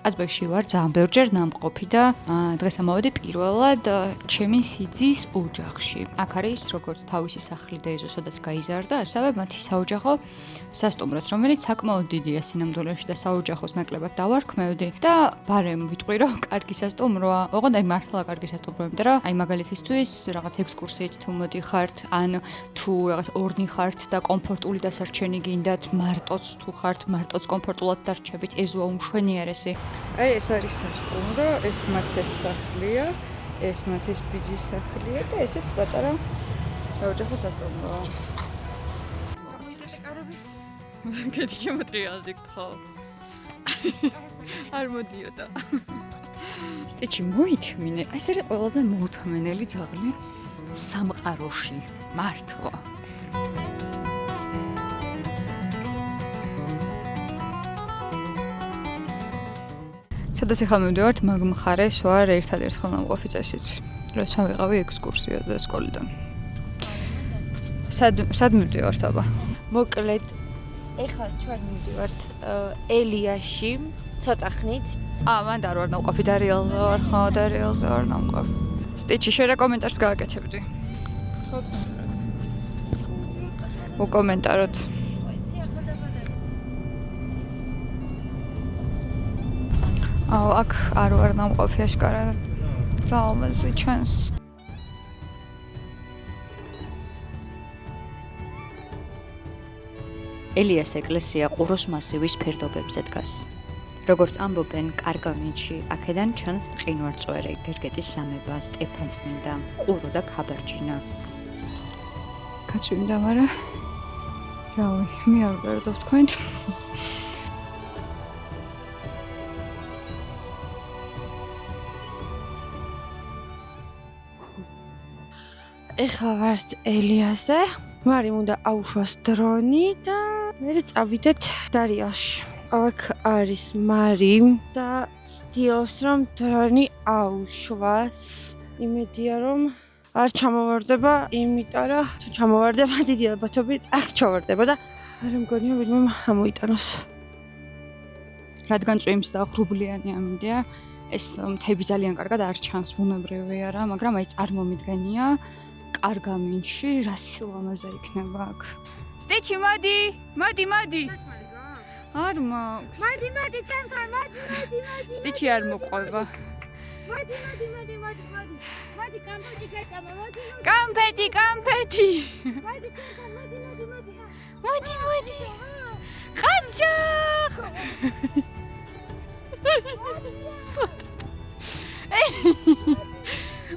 ყაზბეგში ვარ ძალიან ბევრჯერ ნამყოფი და დღეს ამოვედი პირველად ჩემი სიძის ოჯახში. აქ არის როგორც თავისი სახლი და ეზო, სადაც გაიზარდა, ასევე მათი საოჯახო სასტუმროც, რომელიც საკმაოდ დიდია სინამდვილეში და საოჯახოს ნაკლებად დავარქმევდი და ბარემ ვიტყვი, რომ კარგი სასტუმროა. ოღონდ აი მართლა კარგი სასტუმროა, იმიტომ რომ აი მაგალითისთვის რაღაც ექსკურსიით თუ მოდიხართ, ან თუ რაღაც ორნი ხართ და კომფორტული დასარჩენი გინდათ, მარტოც თუ ხართ, მარტოც კომფორტულად დარჩებით, ეზოა უმშვენიერესი. აი ეს არის სასტუმრო, ეს მათეს სახლია, ეს მათეს ბიძის სახლია და ესეც პატარა საოჯახო სასტუმროა. კეთი შემოტრიალდი ხო? არ მოდიოდა. სტიჩი მოითმინე, ეს არის ყველაზე მოუთმენელი ძაღლი სამყაროში, მართლა. სადაც ახლა მივდივართ, მაგ მხარეს ვარ ერთადერთხელ ნამყოფი წესით, როცა ვიყავი ექსკურსიაზე სკოლიდან. სად მივდივართ აბა? მოკლედ ეხლა ჩვენ მივდივართ ელიაში ცოტა ხნით. მან არ ვარ ნამყოფი, დარიელზე ვარ, ხო, დარიელზე ვარ ნამყოფი. სტიჩი, შენ რა კომენტარს გააკეთებდი? ხო, თუნდაც. უკომენტაროთ. აქ არ ვარ ნამყოფი აშკარად. ძალზე ჩანს. ელიას ეკლესია ყუროს მასივის ფერდობებზე დგას. როგორც ამბობენ, კარგავნინში აქედან ჩანს მყინვარწვერი, გერგეტის სამება, სტეფანწმინდა, ყურო და ქაბარჯინა. გაწვიმდა, მაგრამ რავი, მე არ ვერდობ თქვენ. ეხლა ვართ ელიაზე. მარიმ უნდა აუშვას დრონი და მე წავიდეთ დარიალში. აქ არის მარიმ და ცდილობს რომ დრონი აუშვას. იმედია რომ არ ჩამოვარდება, იმიტომ რომ თუ ჩამოვარდება დიდი ალბათობით აქ ჩავარდება და არ მგონია ვინმე ამოიტანოს. რადგან წვიმს და ღრუბლიანი ამინდია, ეს მთები ძალიან კარგად არ ჩანს, ბუნებრივი არა, მაგრამ აი წარმომიდგენია კარგამინში რა სილამაზე იქნება აქ. სტიჩი, მოდი. არ მაქვს. მოდი, ჩემთან, მოდი. სტიჩი არ მოყვება. მოდი, კამფეტი გეჭამა, მოდი. კამფეტი. მოდი, ჩემთან, მოდი. მოდი. ხანჯა.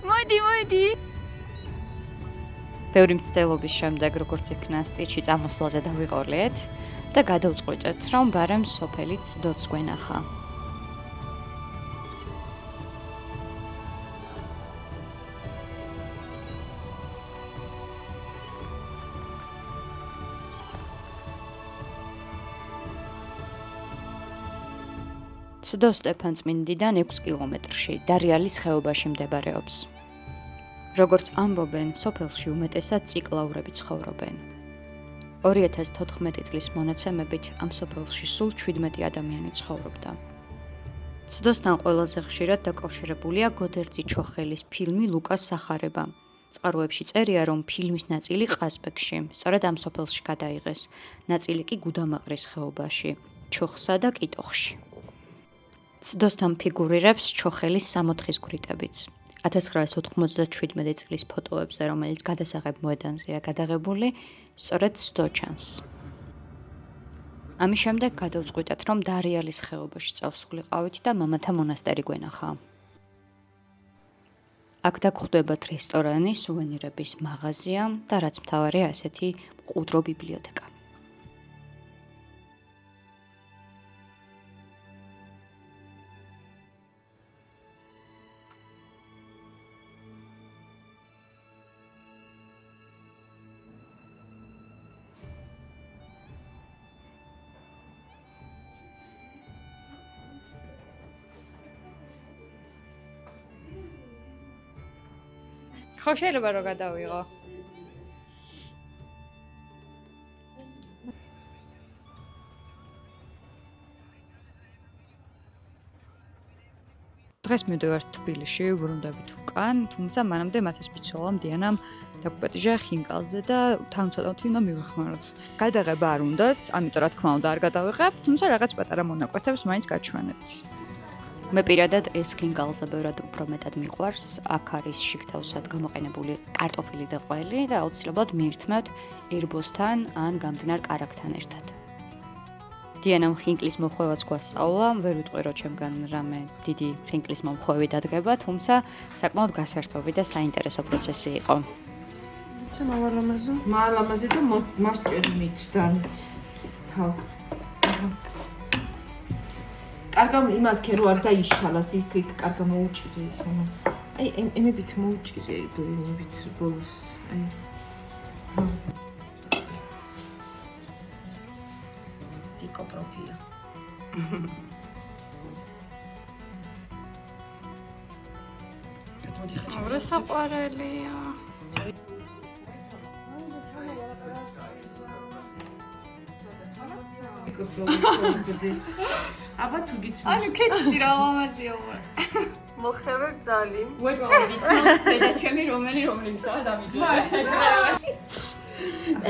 მოდი. ბევრი მცდელობის შემდეგ, როგორც იქნა სტიჩი წამოსვლაზე დავიყოლეთ და გადავწყვიტეთ, რომ ბარემ სოფელიც დოც გვენახა. ცდო სტეფანწმინდიდან 6 კილომეტრში, დარიალის ხეობაში მდებარეობს. როგორც ამბობენ, სოფელში უმეტესად ციკლაურები ცხოვრობენ. 2014 წლის მონაცემებით ამ სოფელში სულ 17 ადამიანი ცხოვრობდა. ცდოსთან ყველაზე ხშირად დაკავშირებულია გოდერძი ჩოხელის ფილმი ლუკას სახარება. წყაროებში წერია, რომ ფილმის ნაწილი ყაზბეგში, სწორედ ამ სოფელში გადაიღეს, ნაწილი კი გუდამაყრის ხეობაში, ჩოხსა და კიტოხში. ცდოსთან ფიგურირებს ჩოხელის 60 გვრიტებიც. 1997 წლის ფოტოებზე, რომელიც გადასაღებ მოედანზეა გადაღებული, სწორედ ცდო ჩანს. ამის შემდეგ გადავწყვიტეთ, რომ დარიალის ხეობაში წავსულიყავით და მამათა მონასტერი გვენახა. აქ დაგხვდებათ რესტორანი, სუვენირების მაღაზია და რაც მთავარია, ასეთი მყუდრო ბიბლიოთეკა. ხო შეიძლება რომ გადავიღო. დღეს მივდივართ თბილისში, ბრუნდებით უკან, თუმცა მანამდე მათეს ბიცოლამ დიანამ დაგვიპატიჟა ხინკალზე და თან ცოტათი უნდა მივეხმაროთ. გადაღება არ უნდათ, ამიტომ რა თქმა უნდა არ გადავიღებ, თუმცა რაღაც პატარა მონაკვეთებს მაინც გაჩვენებთ. მე პირადად ეს ხინკალზე ბევრად უფრო მეტად მიყვარს. აქ არის შიგთავსად გამოყენებული კარტოფილი და ყველი და აუცილებლად მიირთმევთ ერბოსთან ან გამდინარ კარაქთან ერთად. დიანამ ხინკლის მოხვევაც გვასწავლა, ვერ ვიტყვი რომ ჩემგან რამე დიდი ხინკლის მომხვევი დადგება, თუმცა საკმაოდ გასართობი და საინტერესო პროცესი იყო. ცა მავალამაზე? მავალამაზე და მასჭერმით დანით თავ. კარგა იმას ქერო არ დაიშალას, იქ კარგა მოუჭირე ისონა. აი ემებით მოუჭირე, ემებით ბოლოს. აი. დიკო პროფია. ორი საყვარელია. აბა თუ გიცნობს. ანუ კეთილი რა ლამაზია ვარ. მოხევერ ძალი. ვეთქვა ვიცნობს და ჩემი რომელიცაა დამიჯერე.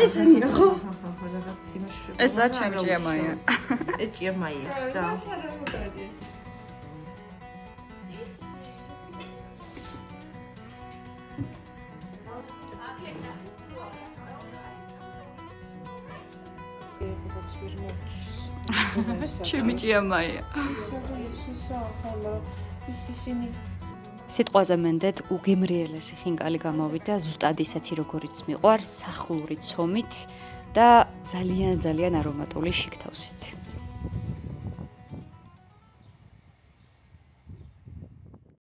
ეშენია ხო? რაღაც იმაში. ესა ჩემი ჭიამაია. ჭიამაია და ჩემი ჭიამაია. ისინი სიტყვაზე მენდეთ უგემრიელესი ხინკალი გამოვიდა ზუსტად ისეთი როგორიც მიყვარს, სახლური ცომით და ძალიან არომატული შიგთავსით.